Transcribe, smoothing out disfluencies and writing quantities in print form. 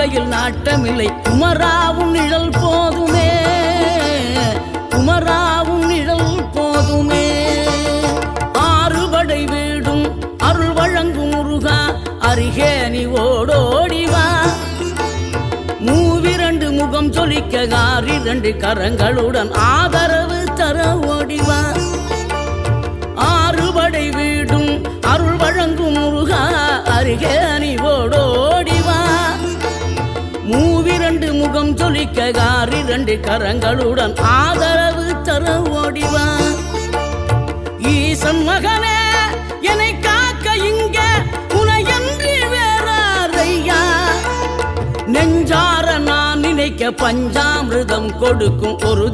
வாழ்க்கையில் நாட்டமில்லை குமராவும் நிழல் போதுமே, குமராவும் நிழல் போதுமே. ஆறுபடை வீடும் அருள் வழங்கும் முருகா அருகே நீ ஓடோடிவா. மூவிரண்டு முகம் சொலிக்க ஆறிரண்டு கரங்களுடன் ஆதரவு தர ஓடிவா. ஆறுபடை வீடும் அருள் வழங்கும் முருகா அருகே நீ ஓடோடிவா. மூவிரண்டு முகம் சொலிக்க ஆறிரண்டு கரங்களுடன் ஆதரவு தர ஓடிவா. ஈசன் மகனே என்னை காக்க இங்க உனையன்றி வேறாரையா. நெஞ்சார நான் நினைக்க பஞ்சாமிர்தம் கொடுக்கும் ஒரு